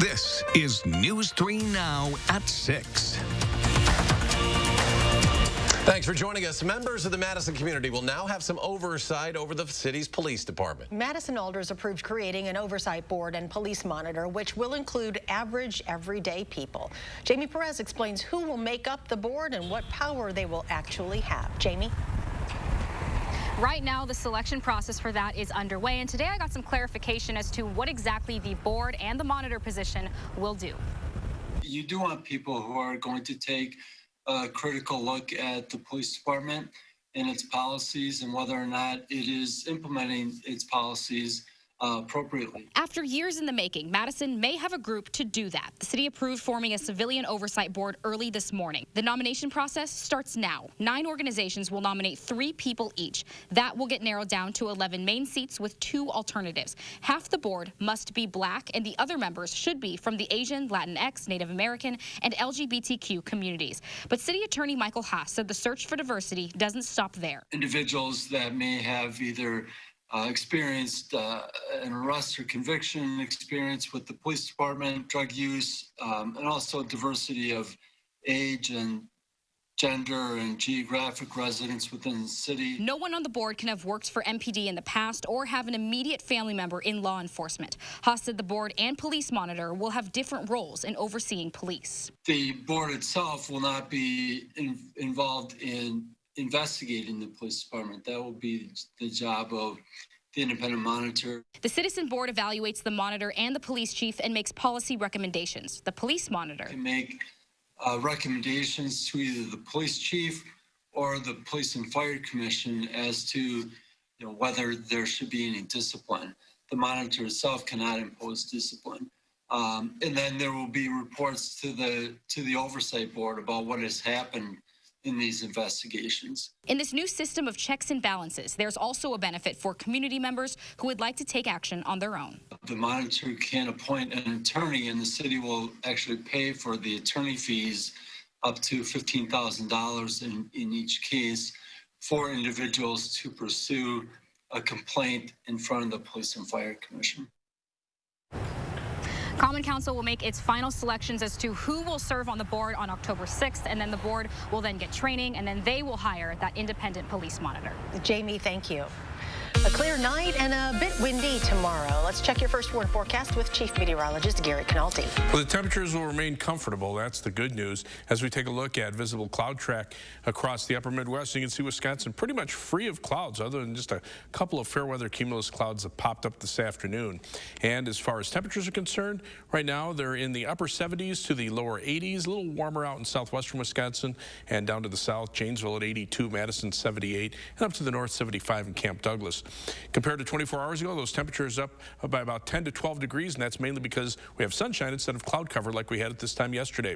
This is News 3 Now at 6. Thanks for joining us. Members of the Madison community will now have some oversight over the city's police department. Madison alders approved creating an oversight board and police monitor, which will include average, everyday people. Jamie Perez explains who will make up the board and what power they will actually have. Jamie? Right now, the selection process for that is underway, and today I got some clarification as to what exactly the board and the monitor position will do. You do want people who are going to take a critical look at the police department and its policies and whether or not it is implementing its policies appropriately. After years in the making, Madison may have a group to do that. The city approved forming a civilian oversight board early this morning. The nomination process starts now. 9 organizations will nominate 3 people each. That will get narrowed down to 11 main seats with 2 alternatives. Half the board must be black, and the other members should be from the Asian, Latinx, Native American, and LGBTQ communities. But City Attorney Michael Haas said the search for diversity doesn't stop there. Individuals that may have either experienced an arrest or conviction experience with the police department, drug use, and also diversity of age and gender and geographic residence within the city. No one on the board can have worked for MPD in the past or have an immediate family member in law enforcement. Haas said the board and police monitor will have different roles in overseeing police. The board itself will not be involved in investigating the police department. That will be the job of the independent monitor. The citizen board evaluates the monitor and the police chief and makes policy recommendations. The police monitor can make recommendations to either the police chief or the police and fire commission as to whether there should be any discipline. The monitor itself cannot impose discipline. And then there will be reports to the oversight board about what has happened in these investigations. In this new system of checks and balances, there's also a benefit for community members who would like to take action on their own. The monitor can appoint an attorney, and the city will actually pay for the attorney fees up to $15,000 in each case for individuals to pursue a complaint in front of the Police and Fire Commission. Common Council will make its final selections as to who will serve on the board on October 6th, and then the board will then get training, and then they will hire that independent police monitor. Jamie, thank you. A clear night and a bit windy tomorrow. Let's check your first warn forecast with Chief Meteorologist Gary Canalti. Well, the temperatures will remain comfortable. That's the good news. As we take a look at visible cloud track across the upper Midwest, you can see Wisconsin pretty much free of clouds other than just a couple of fair weather cumulus clouds that popped up this afternoon. And as far as temperatures are concerned, right now they're in the upper 70s to the lower 80s, a little warmer out in southwestern Wisconsin and down to the south, Janesville at 82, Madison 78, and up to the north 75 in Camp Douglas. Compared to 24 hours ago, those temperatures up by about 10 to 12 degrees, and that's mainly because we have sunshine instead of cloud cover like we had at this time yesterday.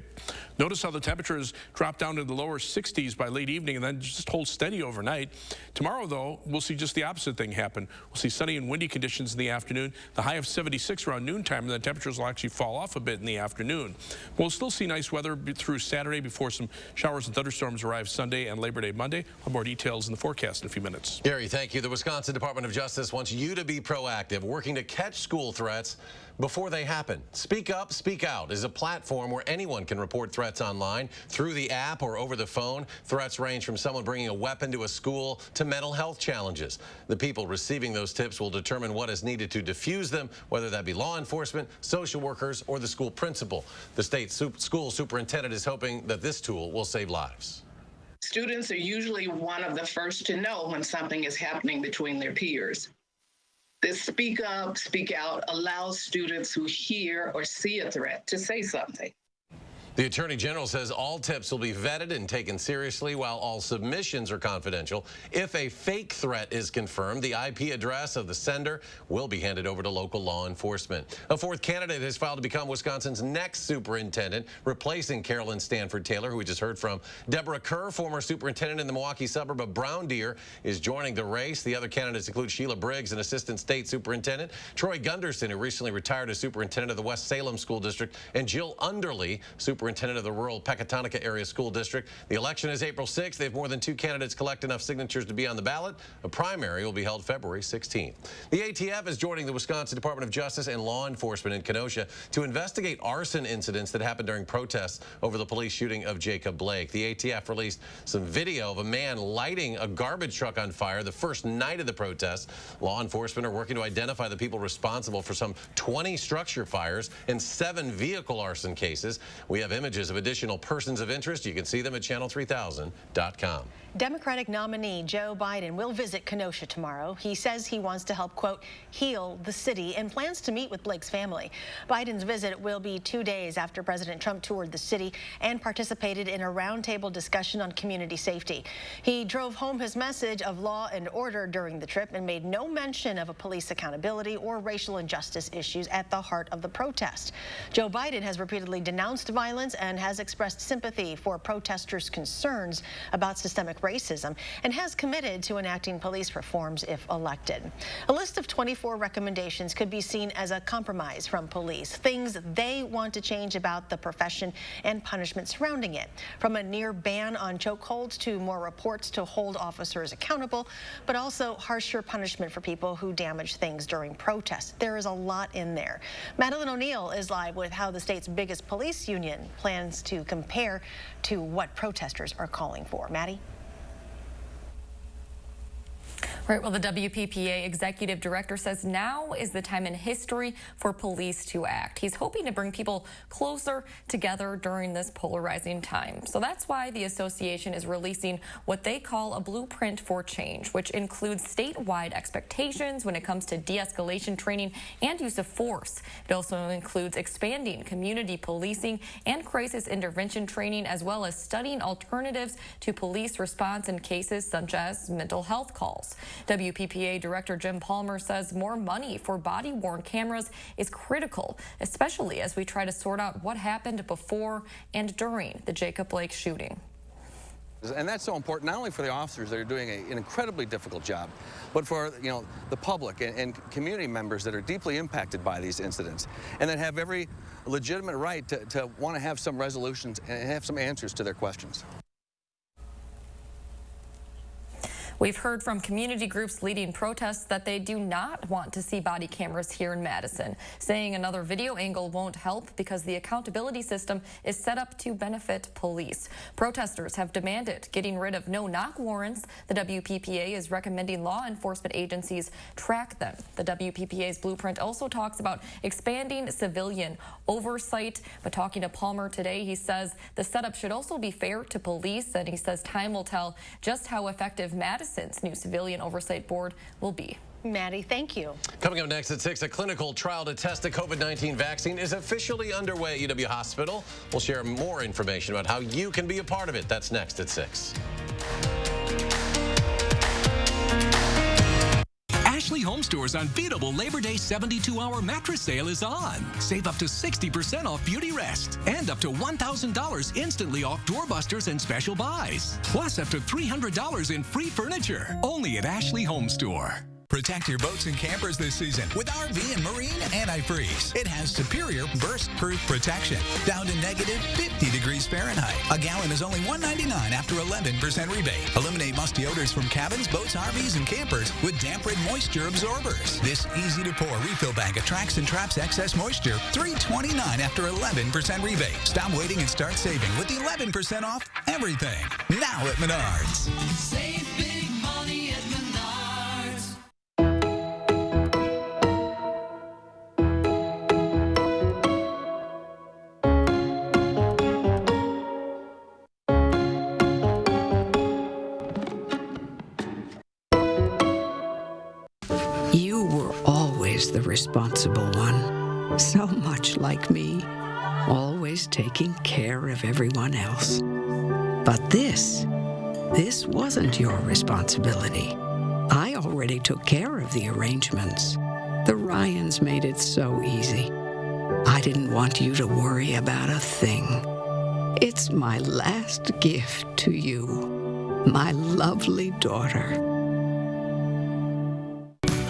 Notice how the temperatures drop down to the lower 60s by late evening and then just hold steady overnight. Tomorrow, though, we'll see just the opposite thing happen. We'll see sunny and windy conditions in the afternoon, the high of 76 around noontime, and then temperatures will actually fall off a bit in the afternoon. We'll still see nice weather through Saturday before some showers and thunderstorms arrive Sunday and Labor Day Monday. We'll have more details in the forecast in a few minutes. Gary, thank you. The Wisconsin Department of Justice wants you to be proactive, working to catch school threats before they happen. Speak Up, Speak Out is a platform where anyone can report threats online through the app or over the phone. Threats range from someone bringing a weapon to a school to mental health challenges. The people receiving those tips will determine what is needed to defuse them, whether that be law enforcement, social workers, or the school principal. The state school superintendent is hoping that this tool will save lives. Students are usually one of the first to know when something is happening between their peers. This Speak Up, Speak Out allows students who hear or see a threat to say something. The Attorney General says all tips will be vetted and taken seriously while all submissions are confidential. If a fake threat is confirmed, the IP address of the sender will be handed over to local law enforcement. A 4th candidate has filed to become Wisconsin's next superintendent, replacing Carolyn Stanford Taylor, who we just heard from. Deborah Kerr, former superintendent in the Milwaukee suburb of Brown Deer, is joining the race. The other candidates include Sheila Briggs, an assistant state superintendent, Troy Gunderson, who recently retired as superintendent of the West Salem School District, and Jill Underly, superintendent superintendent of the rural Pecatonica area school district. The election is April 6th. They have more than 2 candidates collect enough signatures to be on the ballot. A primary will be held February 16th. The ATF is joining the Wisconsin Department of Justice and law enforcement in Kenosha to investigate arson incidents that happened during protests over the police shooting of Jacob Blake. The ATF released some video of a man lighting a garbage truck on fire the first night of the protest. Law enforcement are working to identify the people responsible for some 20 structure fires and 7 vehicle arson cases. We have images of additional persons of interest. You can see them at channel3000.com. Democratic nominee Joe Biden will visit Kenosha tomorrow. He says he wants to help, quote, heal the city and plans to meet with Blake's family. Biden's visit will be 2 days after President Trump toured the city and participated in a roundtable discussion on community safety. He drove home his message of law and order during the trip and made no mention of police accountability or racial injustice issues at the heart of the protest. Joe Biden has repeatedly denounced violence and has expressed sympathy for protesters' concerns about systemic racism and has committed to enacting police reforms if elected. A list of 24 recommendations could be seen as a compromise from police, things they want to change about the profession and punishment surrounding it, from a near ban on chokeholds to more reports to hold officers accountable, but also harsher punishment for people who damage things during protests. There is a lot in there. Madison O'Neill is live with how the state's biggest police union plans to compare to what protesters are calling for. Maddie? Right, well, the WPPA executive director says now is the time in history for police to act. He's hoping to bring people closer together during this polarizing time. So that's why the association is releasing what they call a blueprint for change, which includes statewide expectations when it comes to de-escalation training and use of force. It also includes expanding community policing and crisis intervention training, as well as studying alternatives to police response in cases such as mental health calls. WPPA Director Jim Palmer says more money for body-worn cameras is critical, especially as we try to sort out what happened before and during the Jacob Blake shooting. And that's so important, not only for the officers that are doing an incredibly difficult job, but for the public and community members that are deeply impacted by these incidents and that have every legitimate right to want to have some resolutions and have some answers to their questions. We've heard from community groups leading protests that they do not want to see body cameras here in Madison, saying another video angle won't help because the accountability system is set up to benefit police. Protesters have demanded getting rid of no-knock warrants. The WPPA is recommending law enforcement agencies track them. The WPPA's blueprint also talks about expanding civilian oversight. But talking to Palmer today, he says the setup should also be fair to police, and he says time will tell just how effective Madison's new civilian oversight board will be. Maddie, thank you. Coming up next at 6, a clinical trial to test the COVID-19 vaccine is officially underway at UW Hospital. We'll share more information about how you can be a part of it. That's next at 6. Ashley Home Store's unbeatable Labor Day 72-hour mattress sale is on. Save up to 60% off Beauty Rest and up to $1,000 instantly off doorbusters and special buys. Plus up to $300 in free furniture. Only at Ashley Home Store. Protect your boats and campers this season with RV and Marine Antifreeze. It has superior burst-proof protection, down to negative 50 degrees Fahrenheit. A gallon is only $1.99 after 11% rebate. Eliminate musty odors from cabins, boats, RVs, and campers with damp-rid moisture absorbers. This easy-to-pour refill bag attracts and traps excess moisture. $3.29 after 11% rebate. Stop waiting and start saving with 11% off everything. Now at Menards. Save big money at Menards. You were always the responsible one, so much like me, always taking care of everyone else. But this wasn't your responsibility. I already took care of the arrangements. The Ryans made it so easy. I didn't want you to worry about a thing. It's my last gift to you, my lovely daughter.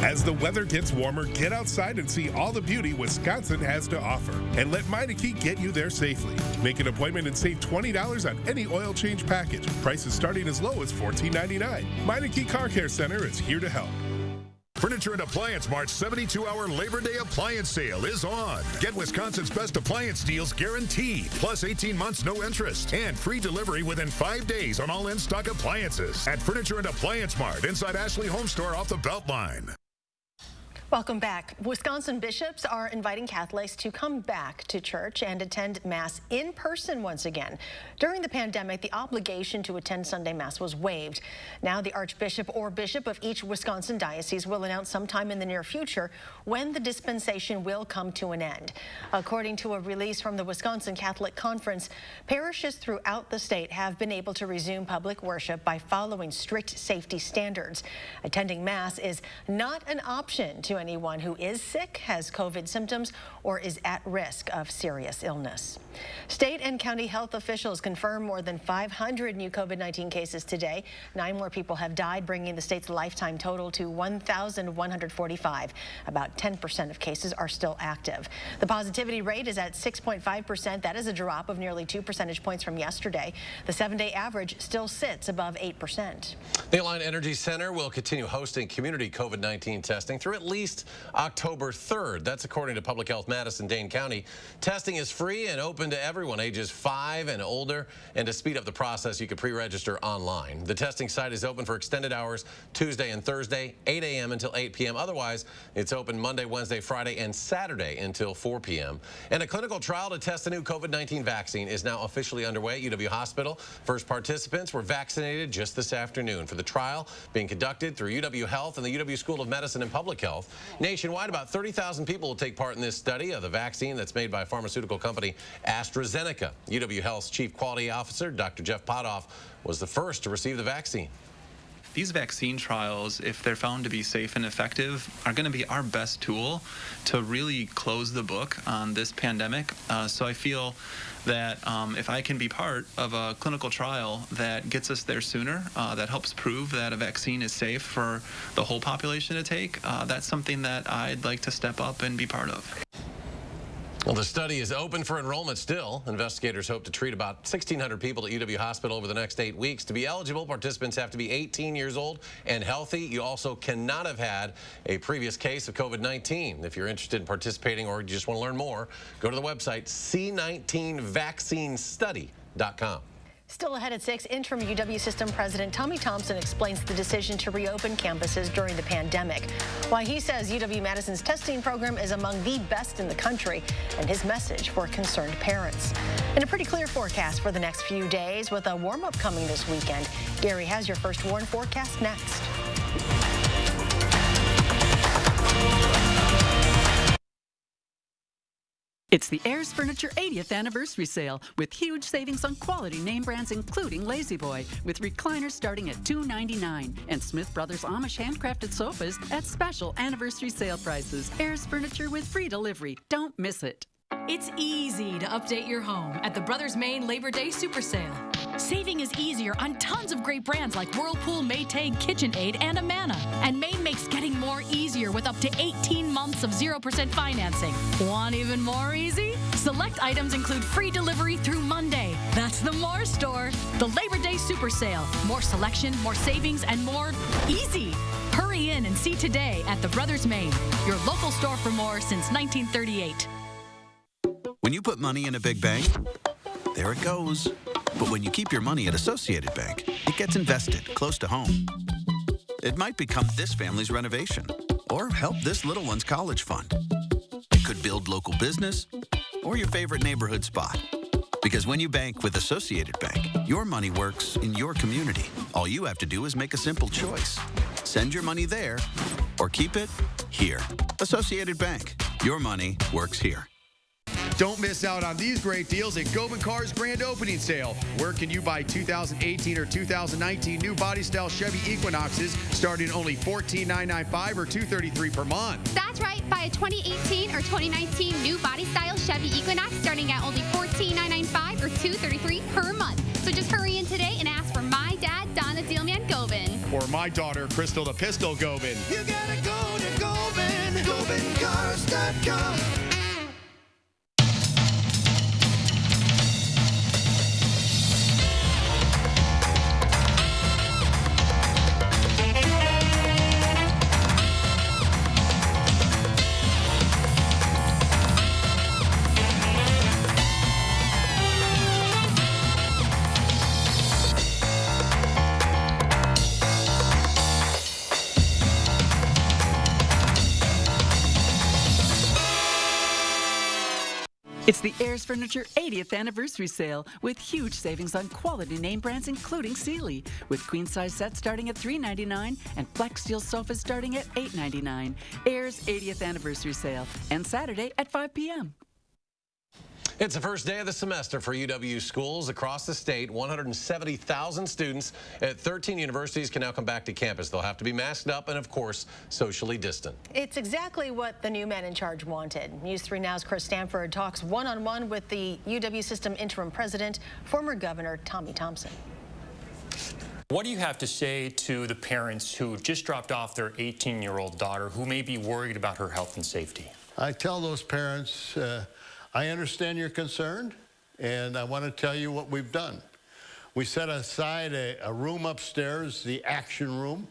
As the weather gets warmer, get outside and see all the beauty Wisconsin has to offer. And let Meineke get you there safely. Make an appointment and save $20 on any oil change package. Prices starting as low as $14.99. Meineke Car Care Center is here to help. Furniture and Appliance Mart's 72-hour Labor Day appliance sale is on. Get Wisconsin's best appliance deals guaranteed, plus 18 months no interest, and free delivery within 5 days on all in-stock appliances at Furniture and Appliance Mart inside Ashley Home Store off the Beltline. Welcome back. Wisconsin bishops are inviting Catholics to come back to church and attend Mass in person once again. During the pandemic, the obligation to attend Sunday Mass was waived. Now the Archbishop or Bishop of each Wisconsin diocese will announce sometime in the near future when the dispensation will come to an end. According to a release from the Wisconsin Catholic Conference, parishes throughout the state have been able to resume public worship by following strict safety standards. Attending Mass is not an option to anyone who is sick, has COVID symptoms, or is at risk of serious illness. State and county health officials confirm more than 500 new COVID-19 cases today. 9 more people have died, bringing the state's lifetime total to 1,145. About 10% of cases are still active. The positivity rate is at 6.5%. That is a drop of nearly 2 percentage points from yesterday. The 7-day average still sits above 8%. The Alliant Energy Center will continue hosting community COVID-19 testing through at least October 3rd. That's according to Public Health Madison, Dane County. Testing is free and open to everyone ages 5 and older, and to speed up the process, you can pre-register online. The testing site is open for extended hours Tuesday and Thursday, 8 a.m. until 8 p.m. Otherwise, it's open Monday, Wednesday, Friday, and Saturday until 4 p.m. And a clinical trial to test the new COVID-19 vaccine is now officially underway at UW Hospital. First participants were vaccinated just this afternoon for the trial being conducted through UW Health and the UW School of Medicine and Public Health. Nationwide, about 30,000 people will take part in this study of the vaccine that's made by pharmaceutical company AstraZeneca. UW Health's Chief Quality Officer, Dr. Jeff Potoff, was the first to receive the vaccine. These vaccine trials, if they're found to be safe and effective, are going to be our best tool to really close the book on this pandemic. So I feel that if I can be part of a clinical trial that gets us there sooner, that helps prove that a vaccine is safe for the whole population to take, that's something that I'd like to step up and be part of. Well, the study is open for enrollment still. Investigators hope to treat about 1,600 people at UW Hospital over the next 8 weeks. To be eligible, participants have to be 18 years old and healthy. You also cannot have had a previous case of COVID-19. If you're interested in participating or you just want to learn more, go to the website c19vaccinestudy.com. Still ahead at 6, interim UW System President Tommy Thompson explains the decision to reopen campuses during the pandemic. Why he says UW-Madison's testing program is among the best in the country, and his message for concerned parents. And a pretty clear forecast for the next few days with a warm-up coming this weekend. Gary has your first warn forecast next. It's the Ayers Furniture 80th anniversary sale with huge savings on quality name brands including Lazy Boy with recliners starting at $299 and Smith Brothers Amish handcrafted sofas at special anniversary sale prices. Ayers Furniture with free delivery. Don't miss it. It's easy to update your home at the Brothers Maine Labor Day Super Sale. Saving is easier on tons of great brands like Whirlpool, Maytag, KitchenAid, and Amana. And Maine makes getting more easier with up to 18 months of 0% financing. Want even more easy? Select items include free delivery through Monday. That's the More Store. The Labor Day Super Sale. More selection, more savings, and more easy. Hurry in and see today at the Brothers Maine, your local store for more since 1938. When you put money in a big bank, there it goes. But when you keep your money at Associated Bank, it gets invested close to home. It might become this family's renovation or help this little one's college fund. It could build local business or your favorite neighborhood spot. Because when you bank with Associated Bank, your money works in your community. All you have to do is make a simple choice. Send your money there or keep it here. Associated Bank. Your money works here. Don't miss out on these great deals at Govan Cars Grand Opening Sale. Where can you buy 2018 or 2019 new body style Chevy Equinoxes starting only $14,995 or $233 per month? That's right. Buy a 2018 or 2019 new body style Chevy Equinox starting at only $14,995 or $233 per month. So just hurry in today and ask for my dad, Don the Dealman Govan. Or my daughter, Crystal the Pistol Govan. You gotta go to GobenCars.com. It's the Ayers Furniture 80th anniversary sale with huge savings on quality name brands including Sealy, with queen size sets starting at $3.99 and flex steel sofas starting at $8.99. Ayers 80th anniversary sale ends Saturday at 5 p.m. It's the first day of the semester for UW schools across the state. 170,000 students at 13 universities can now come back to campus. They'll have to be masked up and, of course, socially distant. It's exactly what the new men in charge wanted. News 3 Now's Chris Stanford talks one-on-one with the UW system interim president, former Governor Tommy Thompson. What do you have to say to the parents who just dropped off their 18-year-old daughter who may be worried about her health and safety? I tell those parents, I understand you're concerned, and I want to tell you what we've done. We set aside a room upstairs, the action room,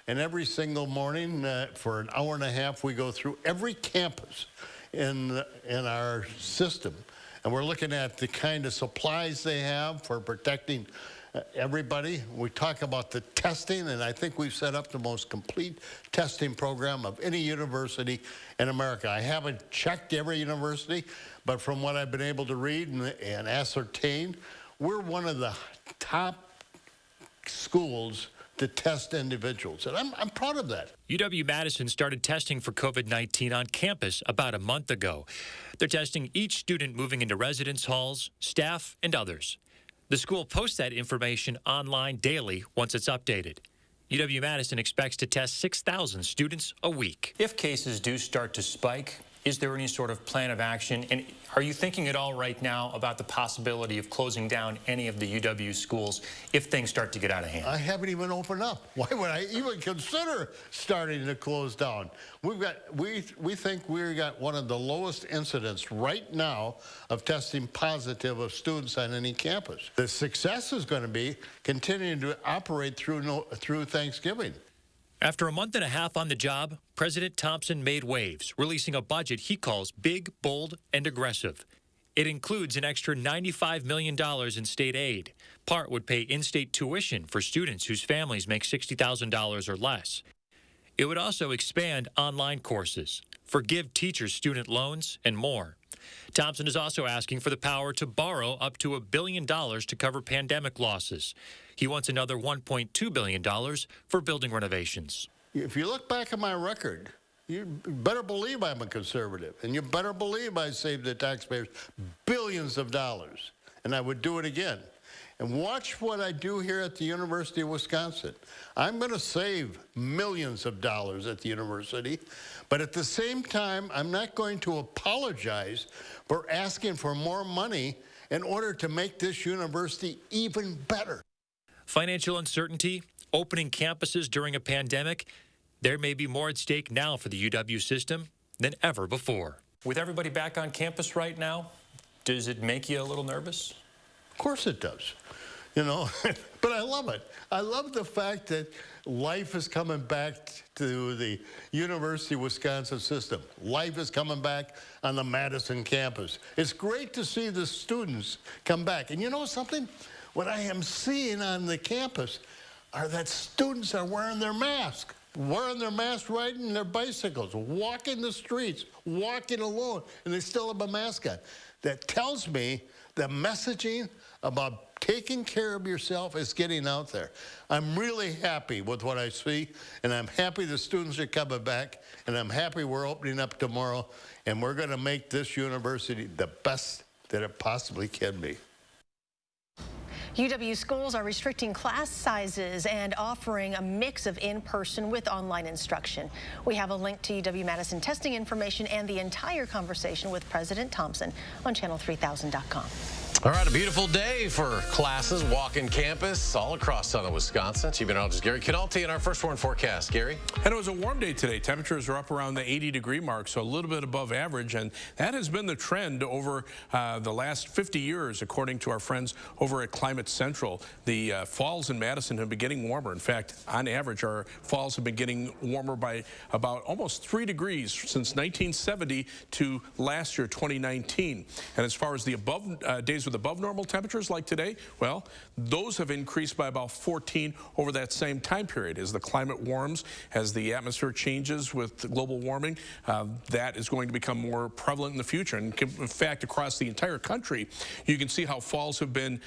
and every single morning for an hour and a half, we go through every campus in our system. And we're looking at the kind of supplies they have for protecting everybody. We talk about the testing, and I think we've set up the most complete testing program of any university in America. I haven't checked every university, but from what I've been able to read and ascertain, we're one of the top schools to test individuals, and I'm proud of that. UW-Madison started testing for COVID-19 on campus about a month ago. They're testing each student moving into residence halls, staff, and others. The school posts that information online daily once it's updated. UW-Madison expects to test 6,000 students a week. If cases do start to spike, is there any sort of plan of action? And are you thinking at all right now about the possibility of closing down any of the UW schools if things start to get out of hand? I haven't even opened up. Why would I even consider starting to close down? We think we've got one of the lowest incidents right now of testing positive of students on any campus. The success is going to be continuing to operate through Thanksgiving. After a month and a half on the job, President Thompson made waves, releasing a budget he calls big, bold, and aggressive. It includes an extra $95 million in state aid. Part would pay in-state tuition for students whose families make $60,000 or less. It would also expand online courses, forgive teachers student loans, and more. Thompson is also asking for the power to borrow up to $1 billion to cover pandemic losses. He wants another $1.2 billion for building renovations. If you look back at my record, you better believe I'm a conservative, and you better believe I saved the taxpayers billions of dollars, and I would do it again. And watch what I do here at the University of Wisconsin. I'm going to save millions of dollars at the university, but at the same time, I'm not going to apologize for asking for more money in order to make this university even better. Financial uncertainty, opening campuses during a pandemic, there may be more at stake now for the UW system than ever before. With everybody back on campus right now, does it make you a little nervous? Of course it does, you know, but I love it. I love the fact that life is coming back to the University of Wisconsin system. Life is coming back on the Madison campus. It's great to see the students come back. And you know something? What I am seeing on the campus are that students are wearing their mask, riding their bicycles, walking the streets, walking alone, and they still have a mask on. That tells me the messaging about taking care of yourself is getting out there. I'm really happy with what I see, and I'm happy the students are coming back, and I'm happy we're opening up tomorrow, and we're going to make this university the best that it possibly can be. UW schools are restricting class sizes and offering a mix of in-person with online instruction. We have a link to UW-Madison testing information and the entire conversation with President Thompson on channel3000.com. All right, a beautiful day for classes, walking campus all across southern Wisconsin. Chief Meteorologist Gary Canalti in our first warn forecast. Gary? And it was a warm day today. Temperatures are up around the 80-degree mark, so a little bit above average, and that has been the trend over the last 50 years, according to our friends over at Climate Central. The falls in Madison have been getting warmer. In fact, on average, our falls have been getting warmer by about almost 3 degrees since 1970 to last year, 2019. And as far as the days with above normal temperatures like today, well, those have increased by about 14 over that same time period. As the climate warms, as the atmosphere changes with global warming, that is going to become more prevalent in the future. And in fact, across the entire country, you can see how falls have been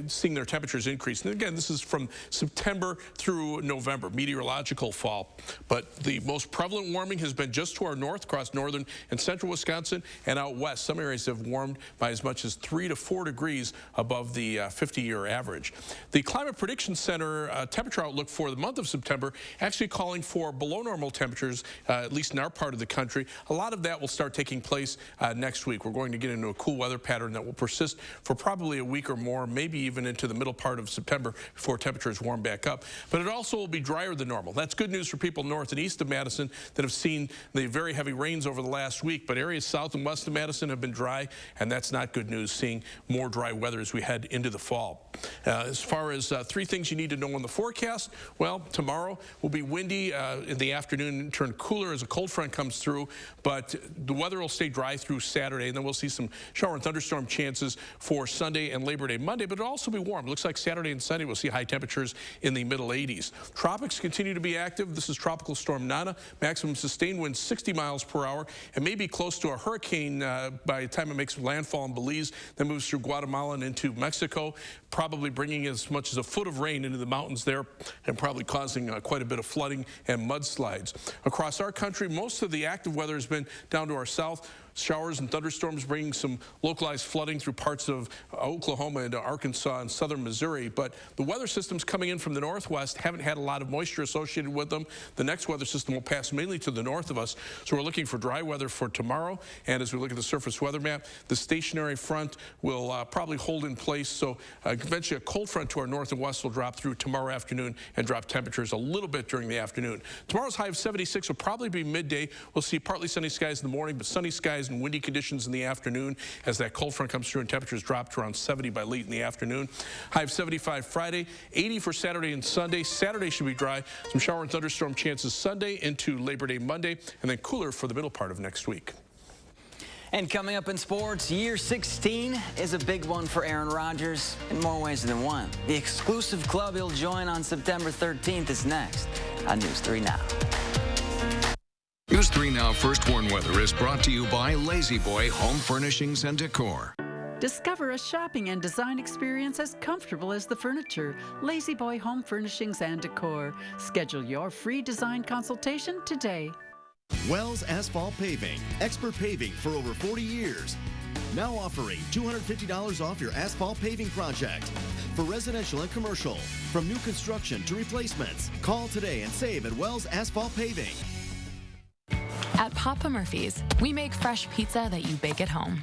seeing their temperatures increase. And again, this is from September through November, meteorological fall. But the most prevalent warming has been just to our north, across northern and central Wisconsin, and out west. Some areas have warmed by as much as 3 to 4 degrees above the 50-year average. The Climate Prediction Center temperature outlook for the month of September actually calling for below normal temperatures, at least in our part of the country. A lot of that will start taking place next week. We're going to get into a cool weather pattern that will persist for probably a week or more, maybe even into the middle part of September before temperatures warm back up. But it also will be drier than normal. That's good news for people north and east of Madison that have seen the very heavy rains over the last week. But areas south and west of Madison have been dry, and that's not good news, seeing more dry weather as we head into the fall. As far as 3 things you need to know in the forecast, well, tomorrow will be windy in the afternoon, turn cooler as a cold front comes through, but the weather will stay dry through Saturday, and then we'll see some shower and thunderstorm chances for Sunday and Labor Day Monday, but it'll also be warm. It looks like Saturday and Sunday we'll see high temperatures in the middle 80s. Tropics continue to be active. This is Tropical Storm Nana. Maximum sustained winds 60 miles per hour and may be close to a hurricane by the time it makes landfall in Belize, then moves through Guatemala and into Mexico, probably bringing as much as a foot of rain into the mountains there and probably causing quite a bit of flooding and mudslides. Across our country, most of the active weather has been down to our south. Showers and thunderstorms bringing some localized flooding through parts of Oklahoma into Arkansas and southern Missouri. But the weather systems coming in from the northwest haven't had a lot of moisture associated with them. The next weather system will pass mainly to the north of us. So we're looking for dry weather for tomorrow. And as we look at the surface weather map, the stationary front will probably hold in place. So eventually a cold front to our north and west will drop through tomorrow afternoon and drop temperatures a little bit during the afternoon. Tomorrow's high of 76 will probably be midday. We'll see partly sunny skies in the morning, but sunny skies and windy conditions in the afternoon as that cold front comes through and temperatures drop to around 70 by late in the afternoon. High of 75 Friday, 80 for Saturday and Sunday. Saturday should be dry. Some shower and thunderstorm chances Sunday into Labor Day Monday, and then cooler for the middle part of next week. And coming up in sports, year 16 is a big one for Aaron Rodgers in more ways than one. The exclusive club he'll join on September 13th is next on News 3 Now. News 3 Now First Warn Weather is brought to you by Lazy Boy Home Furnishings and Decor. Discover a shopping and design experience as comfortable as the furniture. Lazy Boy Home Furnishings and Decor. Schedule your free design consultation today. Wells Asphalt Paving, expert paving for over 40 years. Now offering $250 off your asphalt paving project. For residential and commercial, from new construction to replacements. Call today and save at Wells Asphalt Paving. At Papa Murphy's, we make fresh pizza that you bake at home.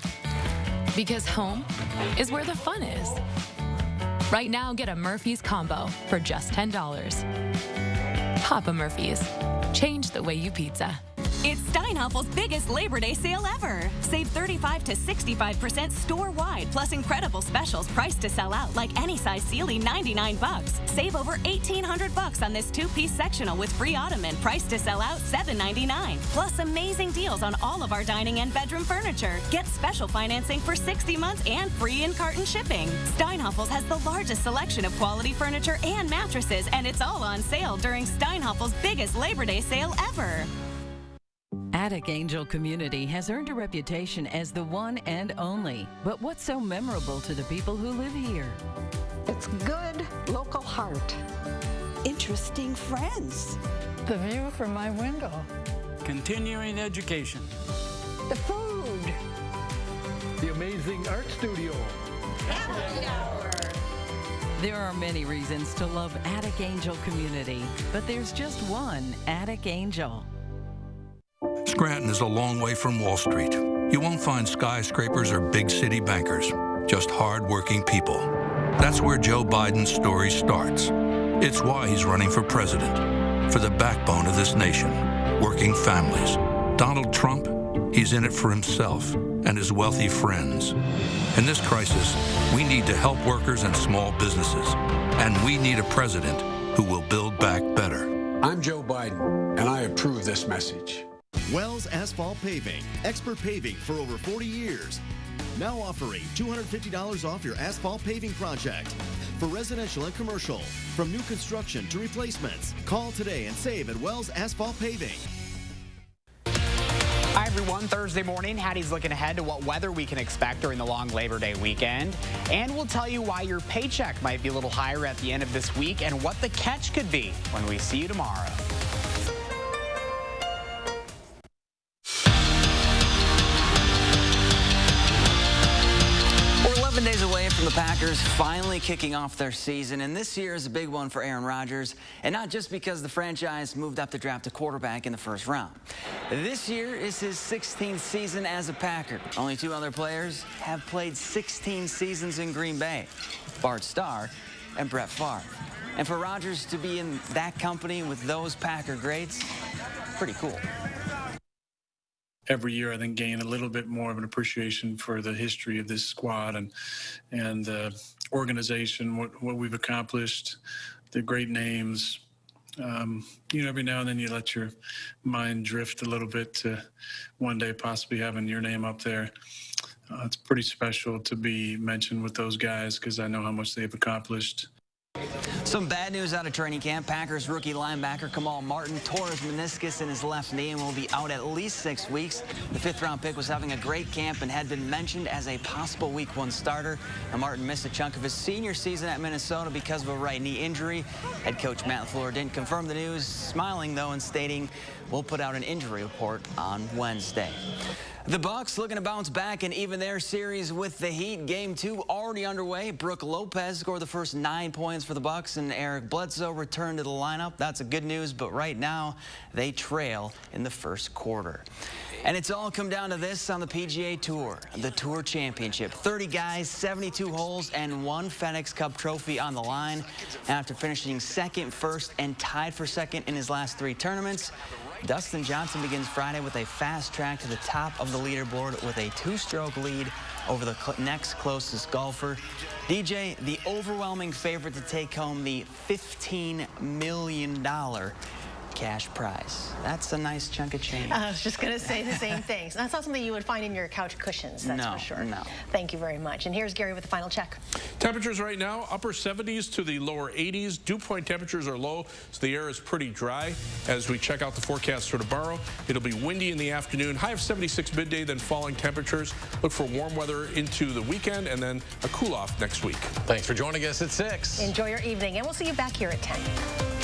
Because home is where the fun is. Right now, get a Murphy's combo for just $10. Papa Murphy's. Change the way you pizza. It's Steinhaffel's biggest Labor Day sale ever. Save 35 to 65% store-wide, plus incredible specials priced to sell out, like any size Sealy, $99. Save over $1,800 on this 2-piece sectional with free ottoman, priced to sell out, $799. Plus amazing deals on all of our dining and bedroom furniture. Get special financing for 60 months and free in-carton shipping. Steinhaffel's has the largest selection of quality furniture and mattresses, and it's all on sale during Steinhaffel's biggest Labor Day sale ever. Attic Angel Community has earned a reputation as the one and only. But what's so memorable to the people who live here? It's good local heart. Interesting friends. The view from my window. Continuing education. The food. The amazing art studio. Happy hour. There are many reasons to love Attic Angel Community, but there's just one Attic Angel. Scranton is a long way from Wall Street. You won't find skyscrapers or big city bankers. just hard-working people. That's where Joe Biden's story starts. It's why he's running for president, for the backbone of this nation, working families. Donald Trump, he's in it for himself and his wealthy friends. In this crisis, we need to help workers and small businesses, and we need a president who will build back better. I'm Joe Biden, and I approve this message. Wells Asphalt Paving, expert paving for over 40 years. Now offering $250 off your asphalt paving project. For residential and commercial, from new construction to replacements. Call today and save at Wells Asphalt Paving. Hi, everyone. Thursday morning, Hattie's looking ahead to what weather we can expect during the long Labor Day weekend. And we'll tell you why your paycheck might be a little higher at the end of this week and what the catch could be when we see you tomorrow. We're 11 days away from the Packers finally kicking off their season, and this year is a big one for Aaron Rodgers, and not just because the franchise moved up to draft a quarterback in the first round. This year is his 16th season as a Packer. Only two other players have played 16 seasons in Green Bay, Bart Starr and Brett Favre. And for Rodgers to be in that company with those Packer greats, pretty cool. Every year, I think, gain a little bit more of an appreciation for the history of this squad and the organization, what we've accomplished, the great names. Every now and then you let your mind drift a little bit to one day possibly having your name up there. It's pretty special to be mentioned with those guys because I know how much they've accomplished. Some bad news out of training camp. Packers rookie linebacker Kamal Martin tore his meniscus in his left knee and will be out at least 6 weeks. The 5th-round pick was having a great camp and had been mentioned as a possible Week 1 starter. Now, Martin missed a chunk of his senior season at Minnesota because of a right knee injury. Head coach Matt LaFleur didn't confirm the news, smiling, though, and stating, "We'll put out an injury report on Wednesday." The Bucs looking to bounce back and even their series with the Heat. Game 2 already underway. Brooke Lopez scored the first 9 points for the Bucs, and Eric Bledsoe returned to the lineup. That's a good news, but right now they trail in the first quarter. And it's all come down to this on the PGA Tour, the Tour Championship. 30 guys, 72 holes, and 1 FedEx Cup trophy on the line. After finishing second, first, and tied for second in his last 3 tournaments, Dustin Johnson begins Friday with a fast track to the top of the leaderboard with a 2-stroke lead over the next closest golfer. DJ, the overwhelming favorite to take home the $15 million cash prize. That's a nice chunk of change. I was just going to say the same thing. That's not something you would find in your couch cushions, that's for sure. No. Thank you very much. And here's Gary with the final check. Temperatures right now, upper 70s to the lower 80s. Dew point temperatures are low, so the air is pretty dry. As we check out the forecast for tomorrow, it'll be windy in the afternoon. High of 76 midday, then falling temperatures. Look for warm weather into the weekend and then a cool off next week. Thanks for joining us at 6. Enjoy your evening, and we'll see you back here at 10.